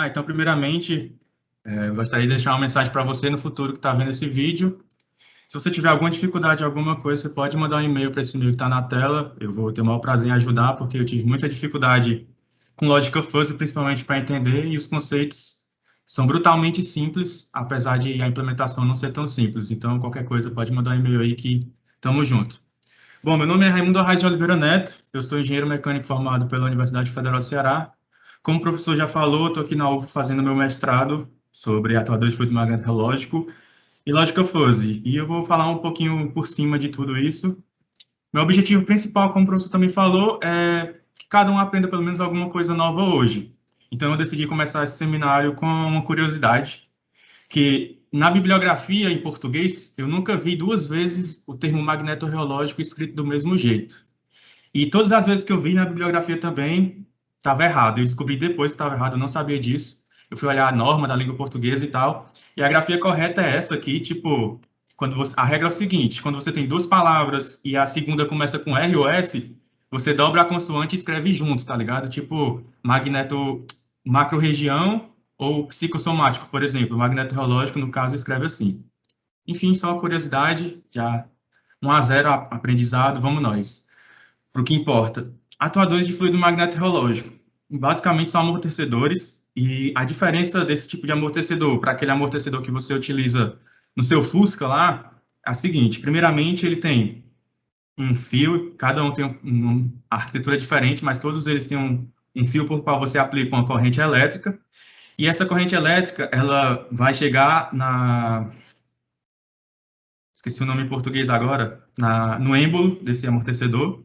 Então, primeiramente, eu gostaria de deixar uma mensagem para você no futuro que está vendo esse vídeo. Se você tiver alguma dificuldade, alguma coisa, você pode mandar um e-mail para esse e-mail que está na tela. Eu vou ter o maior prazer em ajudar, porque eu tive muita dificuldade com lógica fuzzy, principalmente para entender, e os conceitos são brutalmente simples, apesar de a implementação não ser tão simples. Então, qualquer coisa, pode mandar um e-mail aí que estamos juntos. Bom, meu nome é Raimundo Arraes de Oliveira Neto, eu sou engenheiro mecânico formado pela Universidade Federal do Ceará. Como o professor já falou, estou aqui na UF fazendo meu mestrado sobre atuadores de fluido magnético relógico e lógica fuzzy. E eu vou falar um pouquinho por cima de tudo isso. Meu objetivo principal, como o professor também falou, é que cada um aprenda pelo menos alguma coisa nova hoje. Então, eu decidi começar esse seminário com uma curiosidade, que na bibliografia em português, eu nunca vi duas vezes o termo magnetorreológico escrito do mesmo jeito. E todas as vezes que eu vi na bibliografia também, estava errado. Eu descobri depois que estava errado, eu não sabia disso. Eu fui olhar a norma da língua portuguesa e tal. E a grafia correta é essa aqui, tipo, a regra é o seguinte, quando você tem duas palavras e a segunda começa com R ou S, você dobra a consoante e escreve junto, tá ligado? Tipo, macro-região ou psicossomático, por exemplo. Magnetorreológico, no caso, escreve assim. Enfim, só uma curiosidade, já 1-0 aprendizado, vamos nós para o que importa. Atuadores de fluido magneto-reológico. Basicamente são amortecedores, e a diferença desse tipo de amortecedor para aquele amortecedor que você utiliza no seu Fusca lá é a seguinte: primeiramente, ele tem um fio, cada um tem uma arquitetura diferente, mas todos eles têm um fio por qual você aplica uma corrente elétrica, e essa corrente elétrica ela vai chegar esqueci o nome em português agora, no êmbolo desse amortecedor,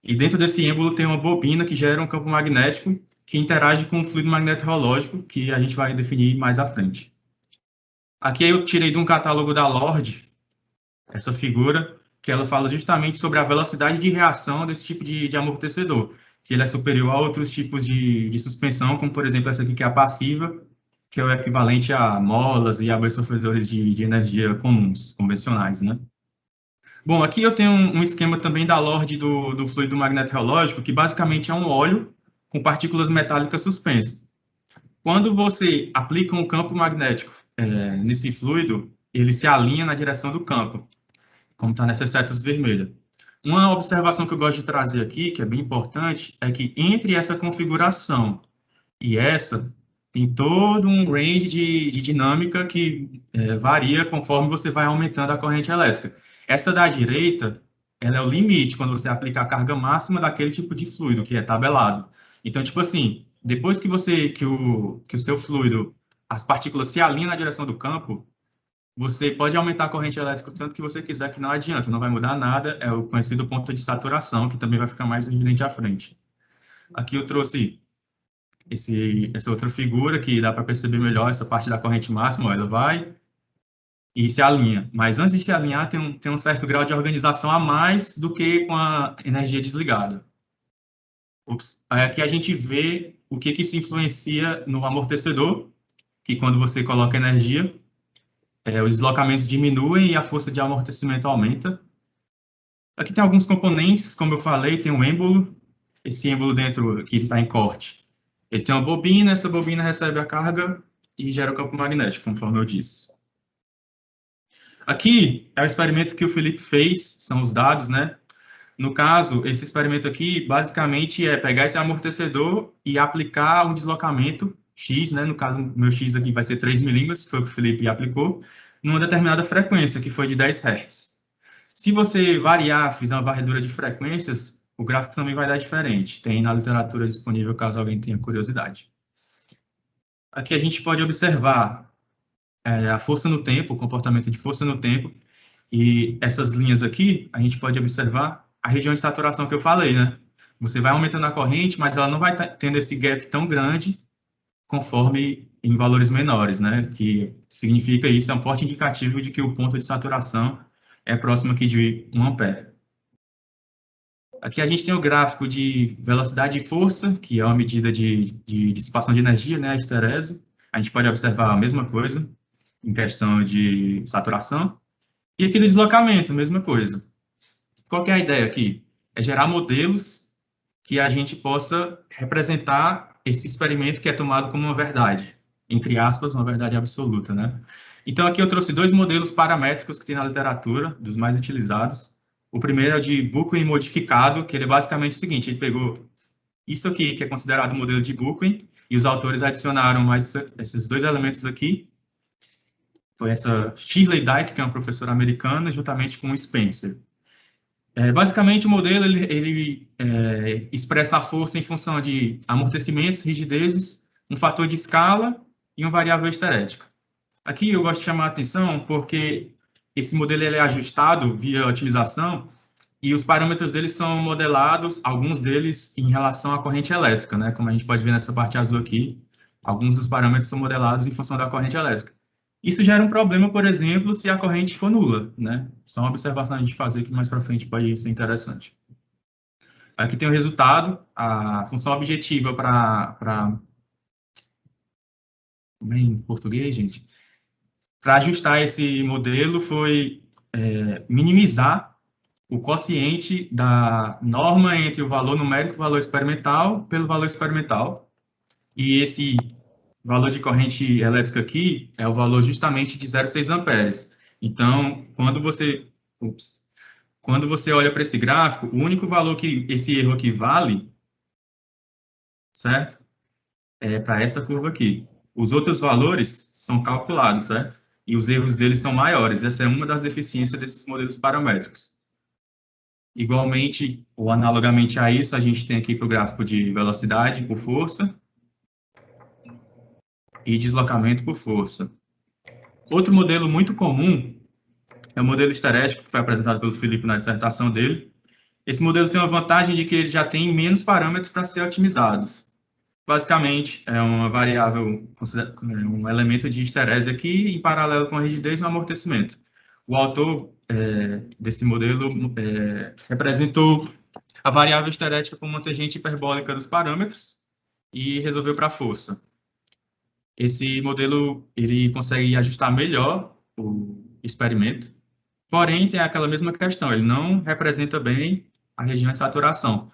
e dentro desse êmbolo tem uma bobina que gera um campo magnético que interage com o fluido magneto-reológico, que a gente vai definir mais à frente. Aqui eu tirei de um catálogo da Lord, essa figura, que ela fala justamente sobre a velocidade de reação desse tipo de amortecedor, que ele é superior a outros tipos de suspensão, como por exemplo essa aqui que é a passiva, que é o equivalente a molas e absorvedores de energia comuns, convencionais, né? Bom, aqui eu tenho um esquema também da Lord do fluido magneto-reológico, que basicamente é um óleo com partículas metálicas suspensas. Quando você aplica um campo magnético nesse fluido, ele se alinha na direção do campo, como está nessas setas vermelhas. Uma observação que eu gosto de trazer aqui, que é bem importante, é que entre essa configuração e essa, tem todo um range de dinâmica que varia conforme você vai aumentando a corrente elétrica. Essa da direita, ela é o limite, quando você aplica a carga máxima daquele tipo de fluido, que é tabelado. Então, tipo assim, depois que o seu fluido, as partículas se alinham na direção do campo, você pode aumentar a corrente elétrica o tanto que você quiser, que não adianta, não vai mudar nada, é o conhecido ponto de saturação, que também vai ficar mais evidente à frente. Aqui eu trouxe essa outra figura que dá para perceber melhor essa parte da corrente máxima, ó, ela vai e se alinha. Mas antes de se alinhar, tem um certo grau de organização a mais do que com a energia desligada. Aqui a gente vê o que se influencia no amortecedor, que quando você coloca energia, os deslocamentos diminuem e a força de amortecimento aumenta. Aqui tem alguns componentes, como eu falei, tem um êmbolo, esse êmbolo dentro que está em corte. Ele tem uma bobina, essa bobina recebe a carga e gera o campo magnético, conforme eu disse. Aqui é o experimento que o Felipe fez, são os dados, né? No caso, esse experimento aqui, basicamente, é pegar esse amortecedor e aplicar um deslocamento X, né? No caso, meu X aqui vai ser 3 milímetros, que foi o que o Felipe aplicou, numa determinada frequência, que foi de 10 Hz. Se você variar, fizer uma varredura de frequências, o gráfico também vai dar diferente. Tem na literatura disponível, caso alguém tenha curiosidade. Aqui a gente pode observar a força no tempo, o comportamento de força no tempo, e essas linhas aqui, a gente pode observar a região de saturação que eu falei, né? Você vai aumentando a corrente, mas ela não vai tendo esse gap tão grande conforme em valores menores, né? Que significa isso, é um forte indicativo de que o ponto de saturação é próximo aqui de 1 ampere. Aqui a gente tem o gráfico de velocidade e força, que é uma medida de dissipação de energia, né, a historese. A gente pode observar a mesma coisa em questão de saturação. E aqui do deslocamento, a mesma coisa. Qual que é a ideia aqui? É gerar modelos que a gente possa representar esse experimento que é tomado como uma verdade. entre aspas, uma verdade absoluta, né? Então, aqui eu trouxe dois modelos paramétricos que tem na literatura, dos mais utilizados. O primeiro é o de Bookchin modificado, que ele é basicamente o seguinte, ele pegou isso aqui, que é considerado o modelo de Bookchin, e os autores adicionaram mais esses dois elementos aqui. Foi essa Shirley Dyke, que é uma professora americana, juntamente com o Spencer. Basicamente, o modelo ele expressa a força em função de amortecimentos, rigidezes, um fator de escala e uma variável esterética. Aqui eu gosto de chamar a atenção porque esse modelo ele é ajustado via otimização e os parâmetros deles são modelados, alguns deles em relação à corrente elétrica, né? Como a gente pode ver nessa parte azul aqui, alguns dos parâmetros são modelados em função da corrente elétrica. Isso gera um problema, por exemplo, se a corrente for nula, né? Só uma observação a gente fazer que mais para frente pode ser interessante. Aqui tem o resultado, a função objetiva para em português, gente, para ajustar esse modelo foi minimizar o quociente da norma entre o valor numérico e o valor experimental pelo valor experimental. E esse valor de corrente elétrica aqui é o valor justamente de 0,6 amperes. Então, quando você olha para esse gráfico, o único valor que esse erro aqui vale, certo? É para essa curva aqui. Os outros valores são calculados, certo? E os erros deles são maiores. Essa é uma das deficiências desses modelos paramétricos. Igualmente, ou analogamente a isso, a gente tem aqui para o gráfico de velocidade por força e deslocamento por força. Outro modelo muito comum é o modelo esterético, que foi apresentado pelo Felipe na dissertação dele. Esse modelo tem uma vantagem de que ele já tem menos parâmetros para ser otimizados. Basicamente, é uma variável, um elemento de esterese aqui, em paralelo com a rigidez e o amortecimento. O autor desse modelo representou a variável esterética como uma tangente hiperbólica dos parâmetros e resolveu para a força. Esse modelo ele consegue ajustar melhor o experimento, porém tem aquela mesma questão, ele não representa bem a região de saturação.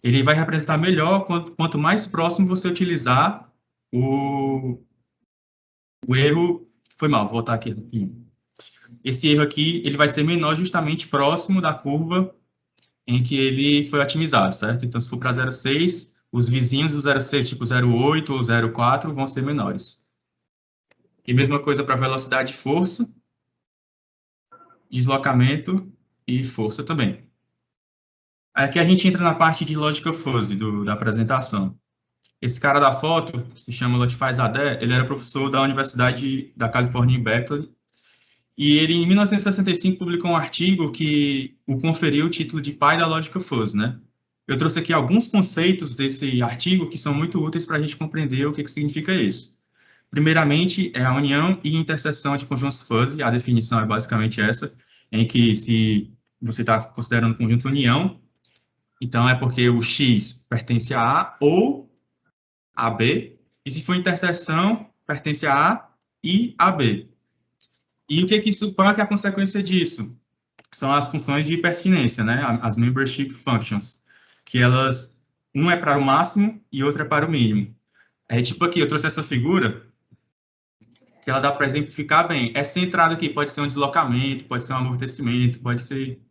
Ele vai representar melhor quanto mais próximo você utilizar o erro. Foi mal, vou voltar aqui. Esse erro aqui ele vai ser menor justamente próximo da curva em que ele foi otimizado, certo? Então, se for para 0,6, os vizinhos do 0,6, tipo 0,8 ou 0,4, vão ser menores. E mesma coisa para velocidade e força, deslocamento e força também. Aqui a gente entra na parte de logical fuzzy da apresentação. Esse cara da foto, se chama Lotfai Zadeh, ele era professor da Universidade da Califórnia em Berkeley, e ele, em 1965, publicou um artigo que o conferiu o título de pai da Logical Fuzzy, né? Eu trouxe aqui alguns conceitos desse artigo que são muito úteis para a gente compreender o que significa isso. Primeiramente, é a união e interseção de conjuntos fuzzy, a definição é basicamente essa, em que se você está considerando conjunto união, então é porque o X pertence a A ou a B, e se for interseção, pertence a A e a B. E qual é a consequência disso? São as funções de pertinência, né? As membership functions, que elas, um é para o máximo e outro é para o mínimo. Tipo aqui, eu trouxe essa figura, que ela dá para exemplificar bem. Essa entrada aqui pode ser um deslocamento, pode ser um amortecimento, pode ser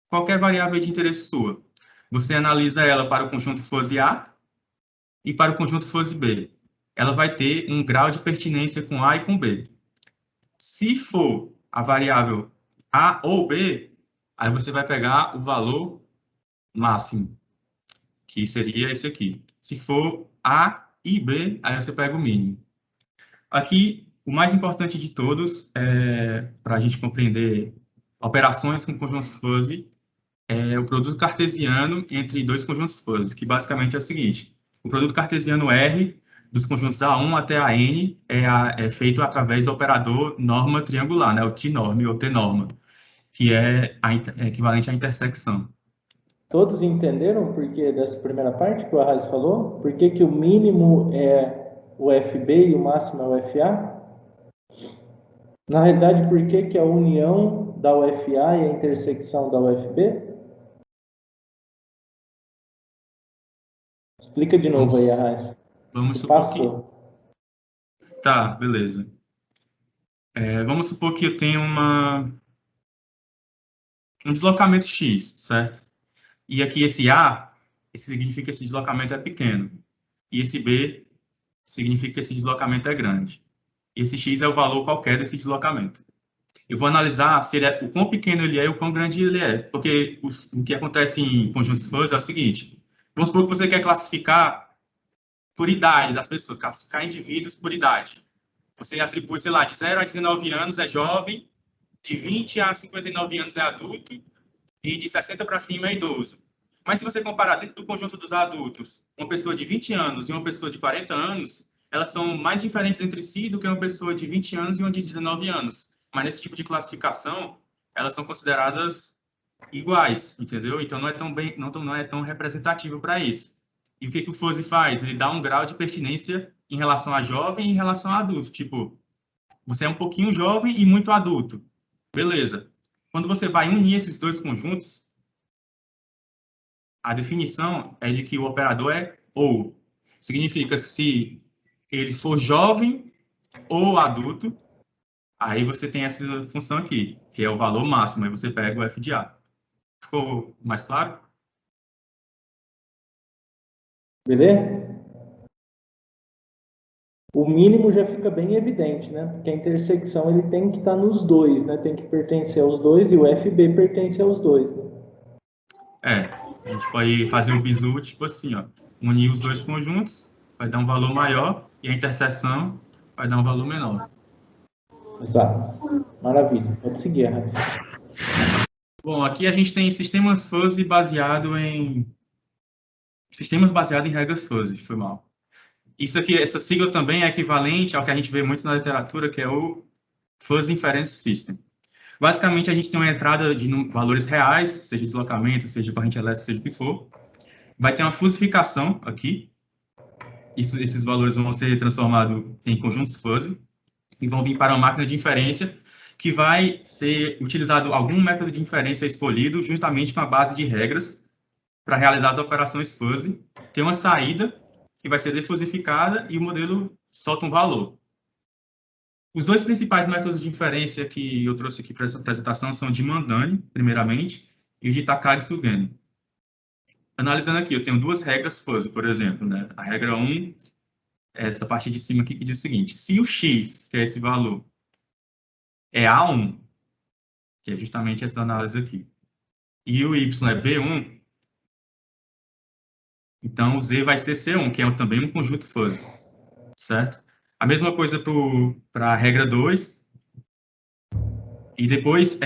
qualquer variável de interesse sua. Você analisa ela para o conjunto fuzzy A e para o conjunto fuzzy B. Ela vai ter um grau de pertinência com A e com B. Se for a variável A ou B, aí você vai pegar o valor máximo, que seria esse aqui. Se for A e B, aí você pega o mínimo. Aqui, o mais importante de todos, para a gente compreender operações com conjuntos fuzzy, é o produto cartesiano entre dois conjuntos fuzzy, que basicamente é o seguinte: o produto cartesiano R dos conjuntos A1 até a N é feito através do operador norma triangular, né, o T-norm ou T-norma, que é equivalente à intersecção. Todos entenderam o porquê dessa primeira parte que o Arraes falou? Por que que o mínimo é o FB e o máximo é o FA? Na realidade, por que que a união da UFA e a intersecção da UFB? Explica de novo aí, Arraes. Vamos supor que Tá, beleza. Vamos supor que eu tenho um deslocamento X, certo? E aqui esse A, significa que esse deslocamento é pequeno. E esse B significa que esse deslocamento é grande. E esse X é o valor qualquer desse deslocamento. Eu vou analisar se o quão pequeno ele é e o quão grande ele é. Porque o que acontece em conjuntos fuzzy é o seguinte. Vamos supor que você quer classificar por idades as pessoas, classificar indivíduos por idade. Você atribui, sei lá, de 0 a 19 anos é jovem, de 20 a 59 anos é adulto e de 60 para cima é idoso. Mas se você comparar dentro do conjunto dos adultos, uma pessoa de 20 anos e uma pessoa de 40 anos, elas são mais diferentes entre si do que uma pessoa de 20 anos e uma de 19 anos. Mas nesse tipo de classificação, elas são consideradas iguais, entendeu? Então não é tão representativo para isso. E o que o fuzzy faz? Ele dá um grau de pertinência em relação a jovem e em relação a adulto. Tipo, você é um pouquinho jovem e muito adulto. Beleza. Quando você vai unir esses dois conjuntos, a definição é de que o operador é ou. Significa se ele for jovem ou adulto, aí você tem essa função aqui, que é o valor máximo, aí você pega o f de A. Ficou mais claro? Beleza? O mínimo já fica bem evidente, né? Porque a intersecção ele tem que estar nos dois, né? Tem que pertencer aos dois e o FB pertence aos dois. Né? A gente pode fazer um bizu, tipo assim, ó, unir os dois conjuntos, vai dar um valor maior, e a interseção vai dar um valor menor. Exato. Maravilha. Pode seguir, Raíssa. Bom, aqui a gente tem sistemas fuzzy baseado em regras fuzzy, foi mal. Isso aqui, essa sigla também é equivalente ao que a gente vê muito na literatura, que é o Fuzzy Inference System. Basicamente, a gente tem uma entrada de valores reais, seja deslocamento, seja corrente elétrica, seja o que for. Vai ter uma fusificação aqui. Esses valores vão ser transformados em conjuntos fuzzy e vão vir para uma máquina de inferência que vai ser utilizado algum método de inferência escolhido justamente com a base de regras para realizar as operações fuzzy. Tem uma saída que vai ser defusificada e o modelo solta um valor. Os dois principais métodos de inferência que eu trouxe aqui para essa apresentação são o de Mandani, primeiramente, e o de Takagi-Sugeno. Analisando aqui, eu tenho duas regras fuzzy, por exemplo. Né? A regra 1 é essa parte de cima aqui que diz o seguinte: se o x, que é esse valor, é A1, que é justamente essa análise aqui, e o y é B1, então o z vai ser C1, que é também um conjunto fuzzy, certo? A mesma coisa para a regra 2, e depois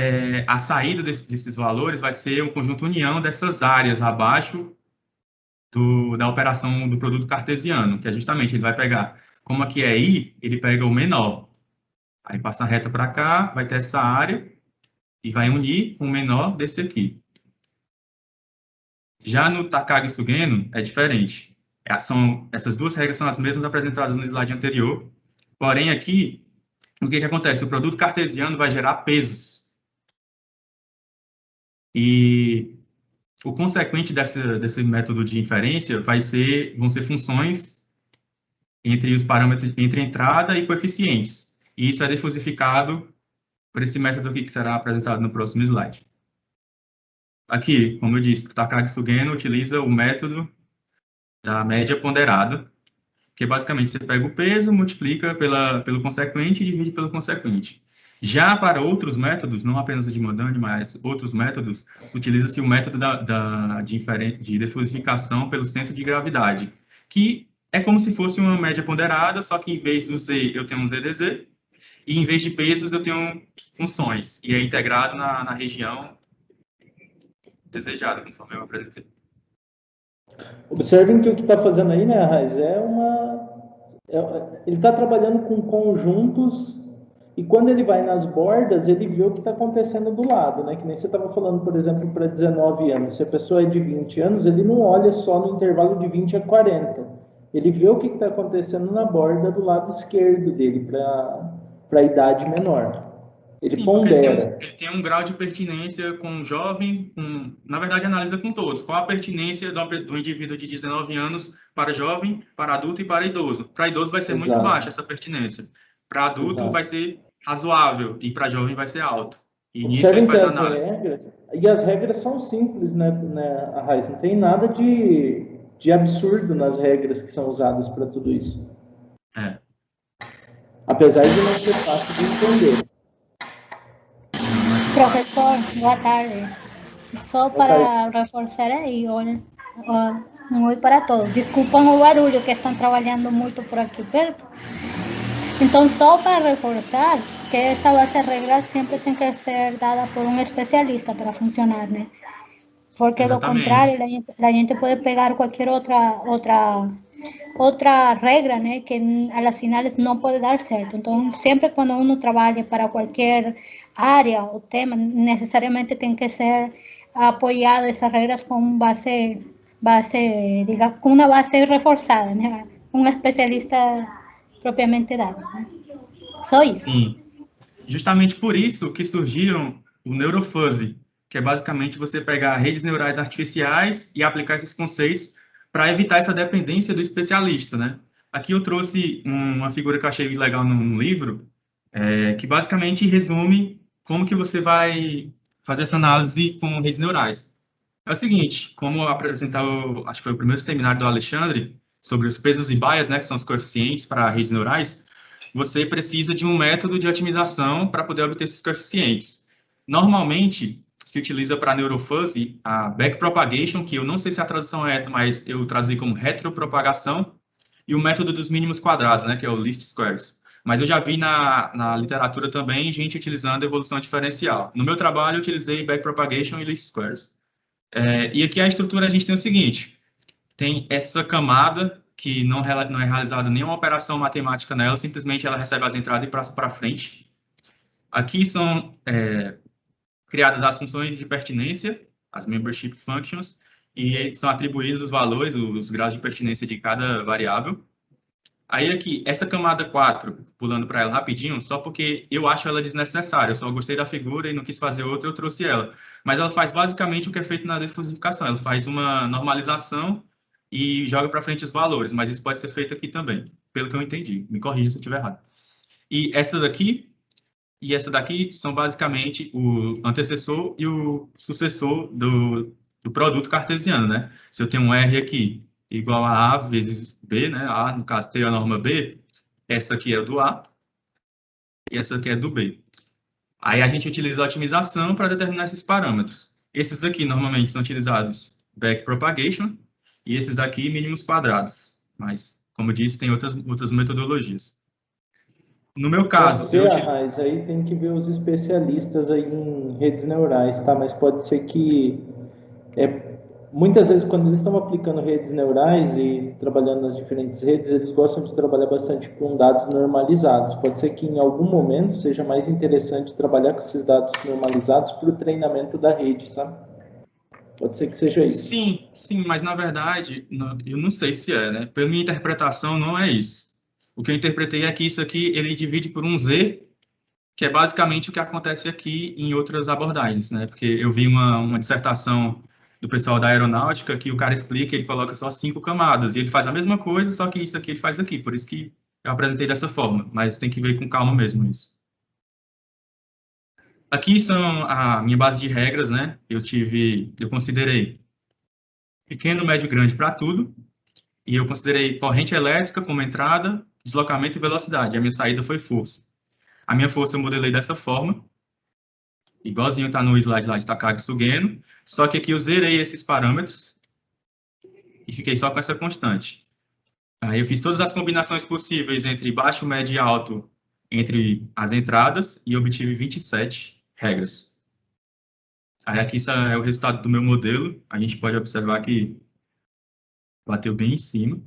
a saída desses valores vai ser um conjunto união dessas áreas abaixo da operação do produto cartesiano, que é justamente, ele vai pegar, como aqui é I, ele pega o menor, aí passa a reta para cá, vai ter essa área, e vai unir com o menor desse aqui. Já no Takagi-Sugeno, é diferente. Essas duas regras são as mesmas apresentadas no slide anterior, porém aqui, o que acontece? O produto cartesiano vai gerar pesos. E o consequente desse método de inferência vão ser funções entre os parâmetros, entre entrada e coeficientes. E isso é defusificado por esse método aqui que será apresentado no próximo slide. Aqui, como eu disse, o Takagi-Sugeno utiliza o método da média ponderada, que basicamente você pega o peso, multiplica pelo consequente e divide pelo consequente. Já para outros métodos, não apenas o de Mandani, mas outros métodos, utiliza-se o método de defusificação pelo centro de gravidade, que é como se fosse uma média ponderada, só que em vez do Z eu tenho um ZdZ, e em vez de pesos eu tenho funções, e é integrado na região desejada, conforme eu apresentei. Observem que o que está fazendo aí, né, Raiz, ele está trabalhando com conjuntos e quando ele vai nas bordas, ele vê o que está acontecendo do lado, né? Que nem você estava falando, por exemplo, para 19 anos. Se a pessoa é de 20 anos, ele não olha só no intervalo de 20 a 40. Ele vê o que está acontecendo na borda do lado esquerdo dele, para a idade menor. Ele Sim, porque ele pondera. tem um grau de pertinência com o jovem, na verdade, analisa com todos. Qual a pertinência do indivíduo de 19 anos para jovem, para adulto e para idoso? Para idoso vai ser muito baixa Exato, essa pertinência. Para adulto vai exato. ser razoável e para jovem vai ser alto. E nisso ele Observem que faz a as análise. regras, e as regras são simples, né, Arraiz? Não tem nada de absurdo nas regras que são usadas para tudo isso. É. Apesar de não ser fácil de entender. Não é tão fácil. Professor, boa tarde. Só Boa tarde. para reforçar aí, olha, um oi para todos. Desculpam o barulho que estão trabalhando muito por aqui perto. Então, só para reforçar que essa base de regras sempre tem que ser dada por um especialista para funcionar, né? Porque do contrário, Exatamente. a gente pode pegar qualquer outra regra, né, que a las finales não pode dar certo. Então, sempre quando uno trabalha para qualquer área ou tema, necessariamente tem que ser apoiado essas regras com diga, com uma base reforçada, né? Um especialista propriamente dado. Né? Só isso. Sim. Justamente por isso que surgiram o neurofuzzy, que é basicamente você pegar redes neurais artificiais e aplicar esses conceitos para evitar essa dependência do especialista, né? Aqui eu trouxe uma figura que eu achei legal no livro, que basicamente resume como que você vai fazer essa análise com redes neurais. É o seguinte, como apresentou, acho que foi o primeiro seminário do Alexandre, sobre os pesos e bias, né, que são os coeficientes para redes neurais, você precisa de um método de otimização para poder obter esses coeficientes. Normalmente, se utiliza para neurofuzzy a backpropagation, que eu não sei se a tradução é essa, mas eu traduzi como retropropagação, e o método dos mínimos quadrados, né, que é o least squares. Mas eu já vi na literatura também gente utilizando evolução diferencial. No meu trabalho, eu utilizei backpropagation e least squares. E aqui a estrutura a gente tem o seguinte, tem essa camada que não é realizada nenhuma operação matemática nela, simplesmente ela recebe as entradas e passa para frente. Aqui são criadas as funções de pertinência, as membership functions, e são atribuídos os valores, os graus de pertinência de cada variável. Aí aqui, essa camada 4, pulando para ela rapidinho, só porque eu acho ela desnecessária, eu só gostei da figura e não quis fazer outra, eu trouxe ela. Mas ela faz basicamente o que é feito na descodificação, ela faz uma normalização e joga para frente os valores, mas isso pode ser feito aqui também, pelo que eu entendi. Me corrija se eu estiver errado. E essa daqui são basicamente o antecessor e o sucessor do produto cartesiano, né? Se eu tenho um R aqui igual a vezes B, né? A, no caso, tem a norma B, essa aqui é do A e essa aqui é do B. Aí a gente utiliza a otimização para determinar esses parâmetros. Esses aqui normalmente são utilizados backpropagation e esses daqui mínimos quadrados. Mas, como eu disse, tem outras metodologias. No meu caso, Pode ser, Arraiz, aí tem que ver os especialistas aí em redes neurais, tá? Mas pode ser que muitas vezes quando eles estão aplicando redes neurais e trabalhando nas diferentes redes, eles gostam de trabalhar bastante com dados normalizados. Pode ser que em algum momento seja mais interessante trabalhar com esses dados normalizados para o treinamento da rede, sabe? Pode ser que seja isso. Sim, mas na verdade, eu não sei se é, né? Pela minha interpretação, não é isso. O que eu interpretei é que isso aqui, ele divide por um Z, que é basicamente o que acontece aqui em outras abordagens, né? Porque eu vi uma dissertação do pessoal da aeronáutica que o cara explica, ele coloca só 5 camadas, e ele faz a mesma coisa, só que isso aqui ele faz aqui, por isso que eu apresentei dessa forma, mas tem que ver com calma mesmo isso. Aqui são a minha base de regras, né? Eu considerei pequeno, médio, grande para tudo, e eu considerei corrente elétrica como entrada, deslocamento e velocidade. A minha saída foi força. A minha força eu modelei dessa forma, igualzinho está no slide lá de Takagi Sugeno, só que aqui eu zerei esses parâmetros e fiquei só com essa constante. Aí eu fiz todas as combinações possíveis entre baixo, médio e alto entre as entradas e obtive 27 regras. Aí aqui isso é o resultado do meu modelo. A gente pode observar que bateu bem em cima.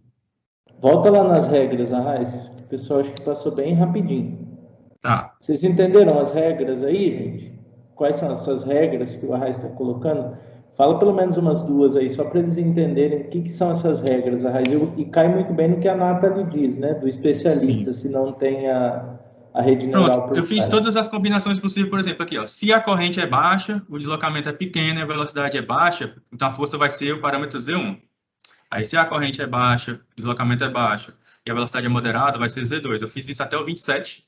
Volta lá nas regras, Arraiz. O pessoal acho que passou bem rapidinho. Tá. Vocês entenderam as regras aí, gente? Quais são essas regras que o Arraiz está colocando? Fala pelo menos umas duas aí, só para eles entenderem o que são essas regras, Arraiz. E cai muito bem no que a Nathalie diz, né? Do especialista, Sim. se não tem a a rede neural Pronto, por eu fiz trás. todas as combinações possíveis, por exemplo, aqui, ó. Se a corrente é baixa, o deslocamento é pequeno e a velocidade é baixa, então a força vai ser o parâmetro Z1. Aí, se a corrente é baixa, o deslocamento é baixo e a velocidade é moderada, vai ser Z2. Eu fiz isso até o 27.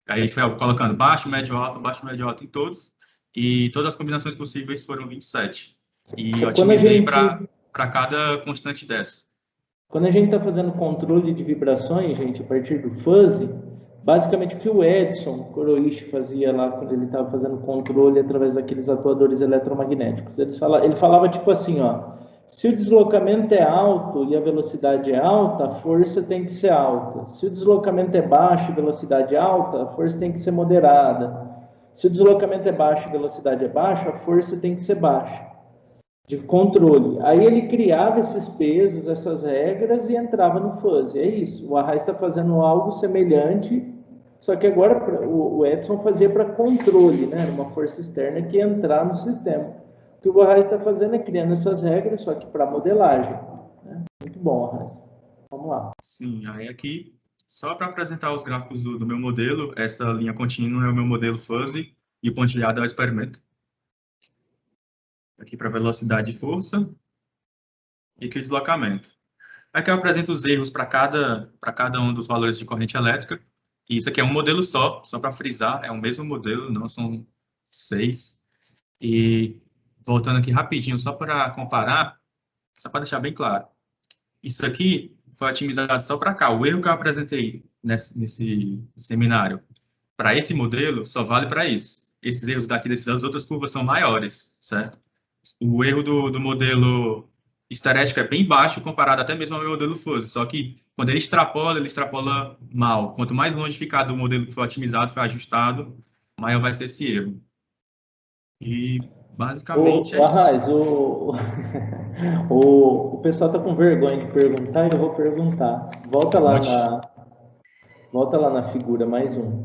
Aí, foi colocando baixo, médio, alto em todos. E todas as combinações possíveis foram 27. E eu Quando a otimizei gente, para cada constante dessa. quando a gente está fazendo controle de vibrações, gente, a partir do fuzzy, basicamente o que o Edson Kuroishi fazia lá quando ele estava fazendo controle através daqueles atuadores eletromagnéticos. Ele falava tipo assim, ó, se o deslocamento é alto e a velocidade é alta, a força tem que ser alta. Se o deslocamento é baixo e velocidade alta, a força tem que ser moderada. Se o deslocamento é baixo e velocidade é baixa, a força tem que ser baixa. De controle. Aí ele criava esses pesos, essas regras e entrava no fuzzy. É isso. O Arraes está fazendo algo semelhante, só que agora o Edson fazia para controle, né? Uma força externa que ia entrar no sistema. O que o Arraes está fazendo é criando essas regras, só que para modelagem. Né? Muito bom, Arraes. Vamos lá. Sim, aí aqui, só para apresentar os gráficos do meu modelo, essa linha contínua é o meu modelo fuzzy e o pontilhado é o experimento. Aqui para velocidade e força e aqui o deslocamento. Aqui eu apresento os erros para cada um dos valores de corrente elétrica. E isso aqui é um modelo só para frisar, é o mesmo modelo, não são 6. E voltando aqui rapidinho, só para comparar, só para deixar bem claro. Isso aqui foi otimizado só para cá. O erro que eu apresentei nesse seminário para esse modelo só vale para isso. Esses erros daqui das outras curvas são maiores, certo? O erro do modelo esterético é bem baixo comparado até mesmo ao meu modelo fuzzy, só que quando ele extrapola mal. Quanto mais longe ficar do modelo que foi otimizado, foi ajustado, maior vai ser esse erro. E basicamente é isso. Arraes, o pessoal está com vergonha de perguntar e eu vou perguntar. Volta lá na figura, mais um.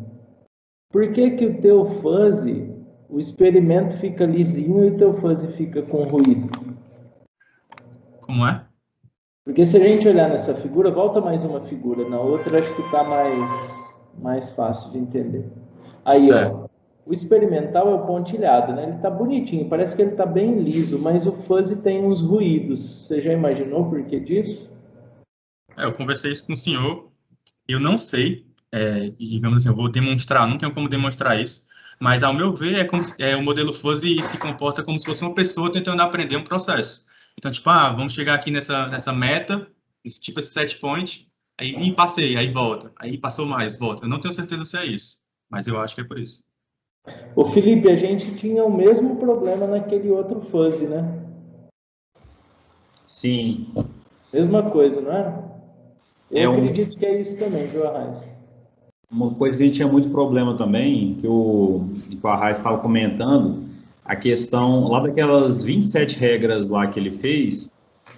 Por que que o teu fuzzy, o experimento fica lisinho e o teu fuzzy fica com ruído? Como é? Porque se a gente olhar nessa figura, volta mais uma figura, na outra acho que está mais fácil de entender. Aí, Certo. ó, o experimental é o pontilhado, né? Ele está bonitinho, parece que ele está bem liso, mas o fuzzy tem uns ruídos. Você já imaginou por que disso? Eu conversei isso com o senhor, eu não sei, digamos assim, eu vou demonstrar, não tenho como demonstrar isso, mas ao meu ver o modelo fuzzy se comporta como se fosse uma pessoa tentando aprender um processo. Então, tipo, vamos chegar aqui nessa meta, esse set point, aí passei, aí volta, aí passou mais, volta. Eu não tenho certeza se é isso, mas eu acho que é por isso. Ô Felipe, a gente tinha o mesmo problema naquele outro fuzzy, né? Sim. Mesma coisa, não é? Eu acredito que é isso também, viu, Arraes? Uma coisa que a gente tinha muito problema também, que o Arraes estava comentando, a questão lá daquelas 27 regras lá que ele fez,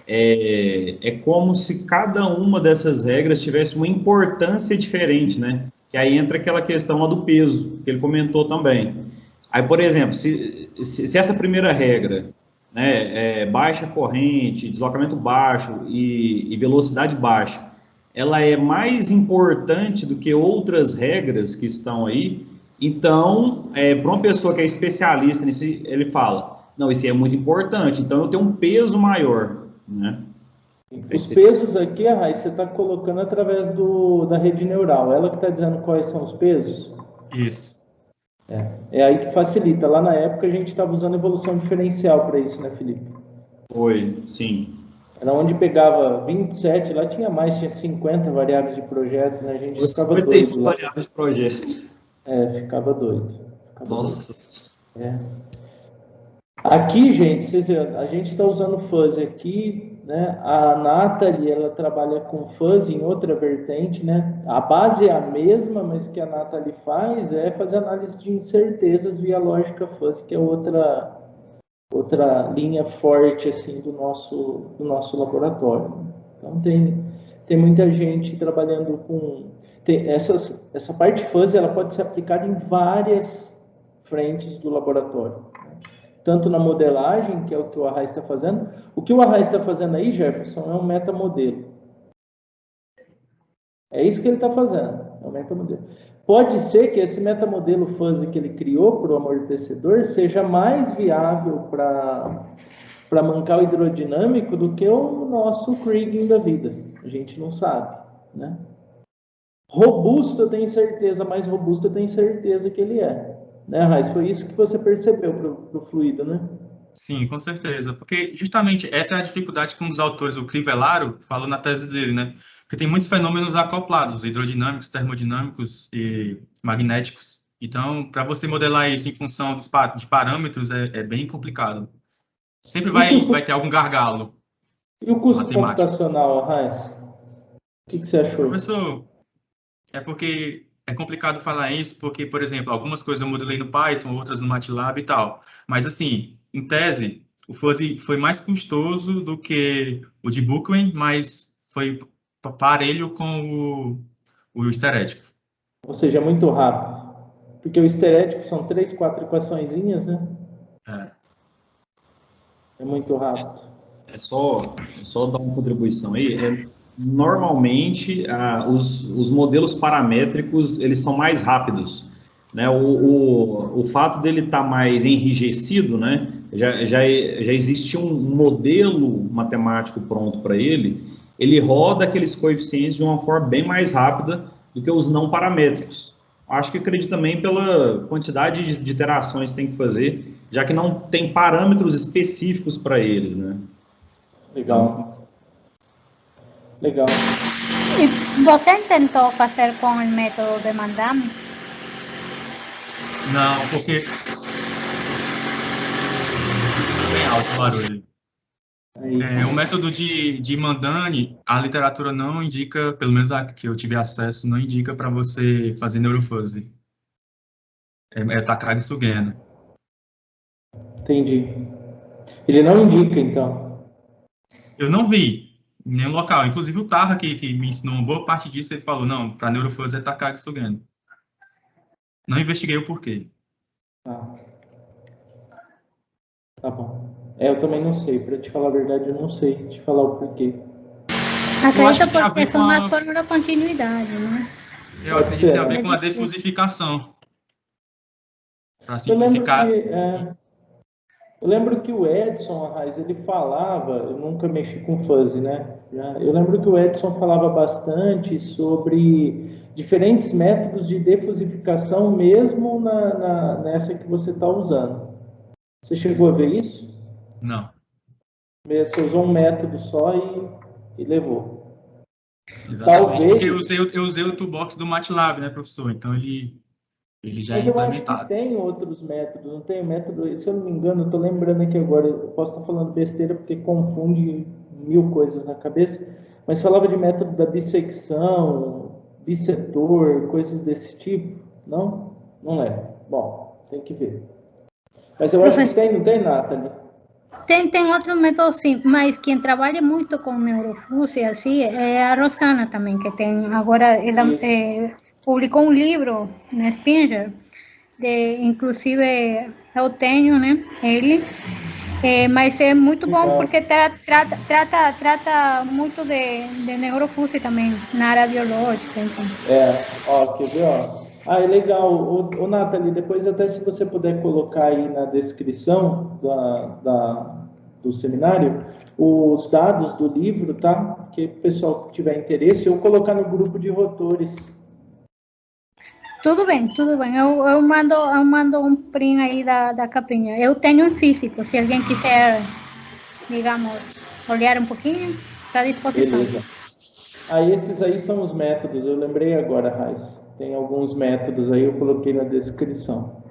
é como se cada uma dessas regras tivesse uma importância diferente, né? Que aí entra aquela questão lá do peso, que ele comentou também. Aí, por exemplo, se essa primeira regra, né, baixa corrente, deslocamento baixo e velocidade baixa, ela é mais importante do que outras regras que estão aí, então, para uma pessoa que é especialista nisso, ele fala, não, isso é muito importante, então eu tenho um peso maior, né? Os pesos aqui, Arraes, você está colocando através da rede neural. Ela que está dizendo quais são os pesos? Isso. É aí que facilita. Lá na época a gente estava usando evolução diferencial para isso, né, Felipe? Foi, sim. Era onde pegava 27, lá tinha mais, tinha 50 variáveis de projeto, né? A gente ficava doido lá. variáveis de projeto. Ficava doido. Nossa. Aqui, gente, vocês viram, a gente está usando fuzzy aqui, né? A Nathalie, ela trabalha com fuzzy em outra vertente, né? A base é a mesma, mas o que a Nathalie faz é fazer análise de incertezas via lógica fuzzy, que é outra linha forte, assim, do nosso laboratório. Então, tem muita gente trabalhando com... essa parte fuzzy, ela pode ser aplicada em várias frentes do laboratório. Tanto na modelagem, que é o que o Arraes está fazendo. O que o Arraes está fazendo aí, Jefferson, é um metamodelo. É isso que ele está fazendo, é um metamodelo. Pode ser que esse metamodelo fuzzy que ele criou para o amortecedor seja mais viável para mancar o hidrodinâmico do que o nosso Kriging da vida. A gente não sabe, né? Robusto, eu tenho certeza, mais robusto eu tenho certeza que ele é. Né, Raiz? Foi isso que você percebeu para o fluido, né? Sim, com certeza. Porque justamente essa é a dificuldade que um dos autores, o Crivellaro, falou na tese dele, né? Porque tem muitos fenômenos acoplados, hidrodinâmicos, termodinâmicos e magnéticos. Então, para você modelar isso em função de parâmetros é bem complicado. Sempre vai ter algum gargalo E o custo matemático. computacional, Raiz? O que você achou? Professor, é porque é complicado falar isso, porque, por exemplo, algumas coisas eu modelei no Python, outras no MATLAB e tal. Mas, assim, em tese, o fuzzy foi mais custoso do que o de Bookman, mas foi parelho com o esterético. Ou seja, é muito rápido. Porque o esterético são 3, 4 equaçõezinhas, né? É muito rápido. É só dar uma contribuição aí. Normalmente, os modelos paramétricos, eles são mais rápidos, né? O fato dele estar mais enrijecido, né? Já existe um modelo matemático pronto para ele roda aqueles coeficientes de uma forma bem mais rápida do que os não paramétricos. Acho que acredito também pela quantidade de iterações que tem que fazer, já que não tem parâmetros específicos para eles, né? Legal. Legal. E você tentou fazer com o método de Mandami? Não, porque... Bem alto o barulho. O método de Mandani, a literatura não indica, pelo menos a que eu tive acesso, não indica para você fazer neurofuzzy. É Takagi Sugeno. Entendi. Ele não indica, então. Eu não vi em nenhum local. Inclusive o Tarra, que me ensinou uma boa parte disso, ele falou, não, para neurofuzzy é Takagi Sugeno. Não investiguei o porquê. Tá bom. Eu também não sei. Para te falar a verdade, eu não sei te falar o porquê. Acredito porque é uma fórmula de continuidade, né? Eu acredito que tem a ver com a defusificação. Para simplificar. Eu lembro que o Edson Arraes, ele falava, eu nunca mexi com fuzzy, né? Eu lembro que o Edson falava bastante sobre diferentes métodos de defusificação, mesmo nessa que você está usando. Você chegou a ver isso? Não. Você usou um método só e levou. Exatamente, talvez... porque eu usei o toolbox do MATLAB, né, professor? Então ele já é implementado. Mas eu acho que tem outros métodos, não tem método, se eu não me engano, eu estou lembrando aqui agora, eu posso estar falando besteira porque confunde mil coisas na cabeça, mas falava de método da bissecção, bissetor, coisas desse tipo, não? Não é. Bom, tem que ver. Mas eu acho que tem, não tem, Nathalie? Tem outro método sim, mas quem trabalha muito com neurofuzzy assim é a Rosana também, que tem agora ela publicou um livro na Spinger, inclusive eu tenho, né, ele, mas é muito bom porque trata muito de neurofuzzy também na área biológica, então. Quer ver, ó. É legal. Ô, Nathalie, depois até se você puder colocar aí na descrição do seminário os dados do livro, tá? Que o pessoal que tiver interesse, eu colocar no grupo de rotores. Tudo bem. Eu mando um print aí da capinha. Eu tenho em físico, se alguém quiser, digamos, olhar um pouquinho, está à disposição. Beleza. Esses aí são os métodos, eu lembrei agora, Raiz. Tem alguns métodos aí, eu coloquei na descrição.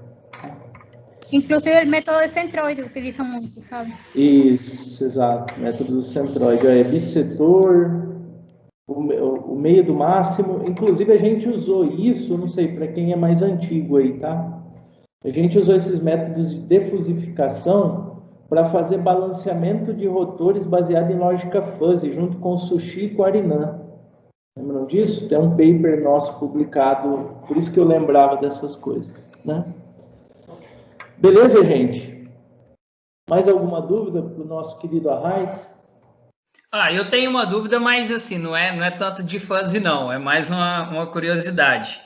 Inclusive o método de centroide utiliza muito, sabe? Isso, exato. Método do centroide. É bissetor, o meio do máximo. Inclusive a gente usou isso, não sei, para quem é mais antigo aí, tá? A gente usou esses métodos de defusificação para fazer balanceamento de rotores baseado em lógica fuzzy, junto com o Sushi e com o Arinan. Lembram disso? Tem um paper nosso publicado, por isso que eu lembrava dessas coisas, né? Beleza, gente? Mais alguma dúvida para o nosso querido Arraes? Eu tenho uma dúvida, mas assim, não é tanto de fuzzy, não. É mais uma curiosidade.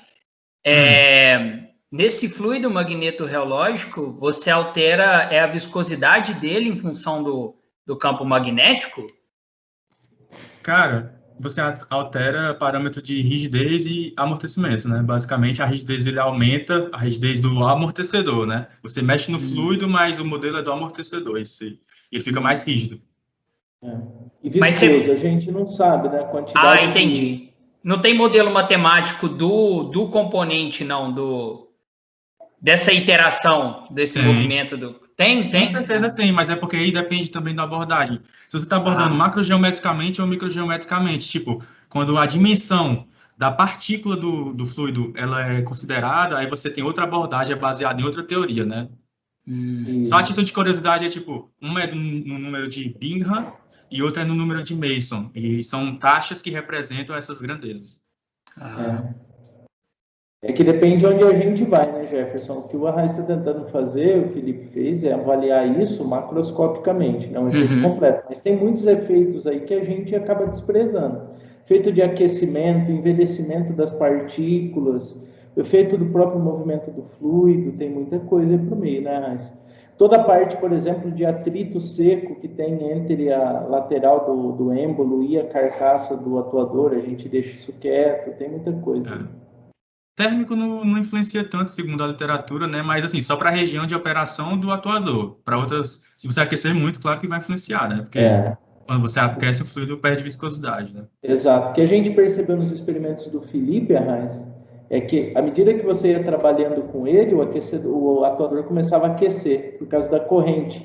Nesse fluido magneto-reológico, você altera a viscosidade dele em função do campo magnético? Cara, você altera parâmetro de rigidez e amortecimento, né? Basicamente, a rigidez ele aumenta a rigidez do amortecedor, né? Você mexe no fluido, mas o modelo é do amortecedor, ele fica mais rígido. E viscoso, a gente não sabe, né? A quantidade entendi. Não tem modelo matemático do componente, não, dessa iteração, desse movimento do... Tem? Com certeza tem, mas é porque aí depende também da abordagem. Se você está abordando macrogeometricamente ou microgeometricamente, tipo, quando a dimensão da partícula do fluido ela é considerada, aí você tem outra abordagem baseada em outra teoria, né? Só a título de curiosidade é tipo, uma é no número de Bingham e outra é no número de Mason, e são taxas que representam essas grandezas. É que depende de onde a gente vai, né, Jefferson? O que o Arraes está tentando fazer, o Felipe fez, é avaliar isso macroscopicamente, não um efeito completo. Mas tem muitos efeitos aí que a gente acaba desprezando. Efeito de aquecimento, envelhecimento das partículas, efeito do próprio movimento do fluido, tem muita coisa aí para o meio, né, Arraes? Toda a parte, por exemplo, de atrito seco que tem entre a lateral do êmbolo e a carcaça do atuador, a gente deixa isso quieto, tem muita coisa. Térmico não influencia tanto, segundo a literatura, né? Mas, assim, só para a região de operação do atuador. Para outras, se você aquecer muito, claro que vai influenciar, né? Porque quando você aquece, o fluido perde viscosidade, né? Exato. O que a gente percebeu nos experimentos do Felipe, Arraes, é que, à medida que você ia trabalhando com ele, o atuador começava a aquecer, por causa da corrente.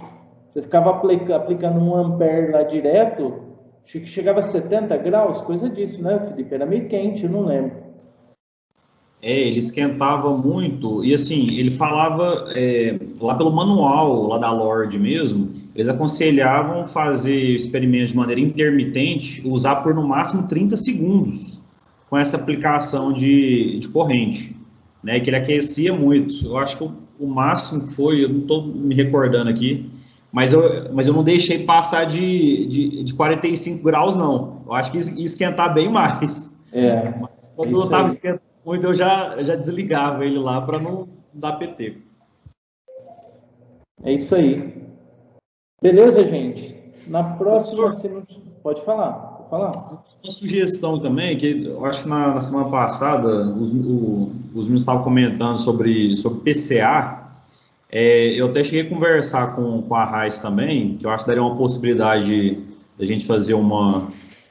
Você ficava aplicando 1 ampere lá direto, chegava a 70 graus, coisa disso, né, Felipe? Era meio quente, eu não lembro. Ele esquentava muito, e assim, ele falava, lá pelo manual, lá da Lord mesmo, eles aconselhavam fazer experimentos de maneira intermitente, usar por no máximo 30 segundos com essa aplicação de corrente, né, que ele aquecia muito. Eu acho que o máximo que foi, eu não estou me recordando aqui, mas eu não deixei passar de 45 graus, não. Eu acho que ia esquentar bem mais. Mas quando eu estava esquentando muito, eu já desligava ele lá para não dar PT. É isso aí. Beleza, gente? Na próxima... Pode falar. Uma sugestão também, que eu acho que na semana passada os meninos estavam comentando sobre PCA. Eu até cheguei a conversar com a Raiz também, que eu acho que daria uma possibilidade de a gente fazer um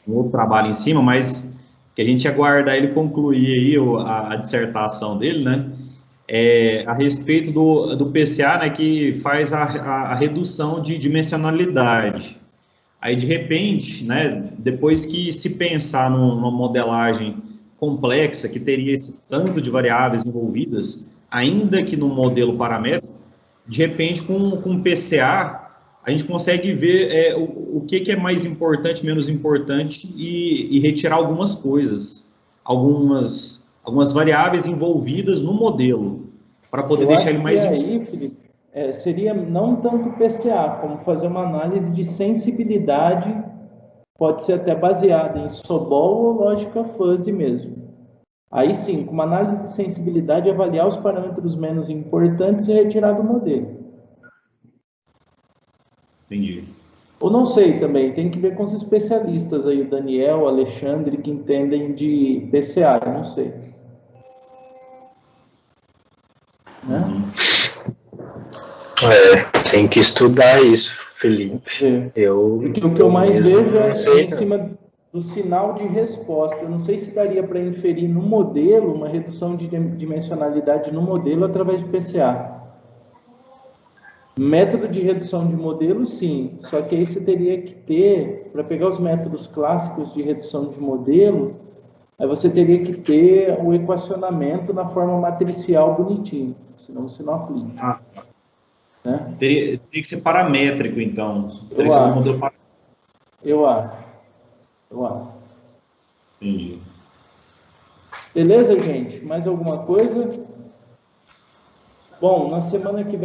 outro trabalho em cima, mas que a gente ia aguardar ele concluir aí a dissertação dele, né? A respeito do PCA, né, que faz a redução de dimensionalidade. Aí, de repente, né, depois que se pensar numa modelagem complexa, que teria esse tanto de variáveis envolvidas, ainda que no modelo paramétrico, de repente, com o PCA, a gente consegue ver o que é mais importante, menos importante e retirar algumas coisas, algumas variáveis envolvidas no modelo, para poder deixar ele mais... aí, Felipe, seria não tanto PCA, como fazer uma análise de sensibilidade, pode ser até baseada em Sobol ou lógica fuzzy mesmo. Aí sim, com uma análise de sensibilidade, avaliar os parâmetros menos importantes e retirar do modelo. Entendi. Ou não sei também, tem que ver com os especialistas aí, o Daniel, o Alexandre, que entendem de PCA, eu não sei. Né? Tem que estudar isso, Felipe. Porque o que eu mais vejo é em cima do sinal de resposta. Eu não sei se daria para inferir no modelo uma redução de dimensionalidade no modelo através de PCA. Método de redução de modelo, sim. Só que aí você teria que ter, para pegar os métodos clássicos de redução de modelo, aí você teria que ter o equacionamento na forma matricial bonitinho, senão você não aplica. Né? Teria que ser paramétrico, então. Eu acho. Entendi. Beleza, gente? Mais alguma coisa? Bom, na semana que vem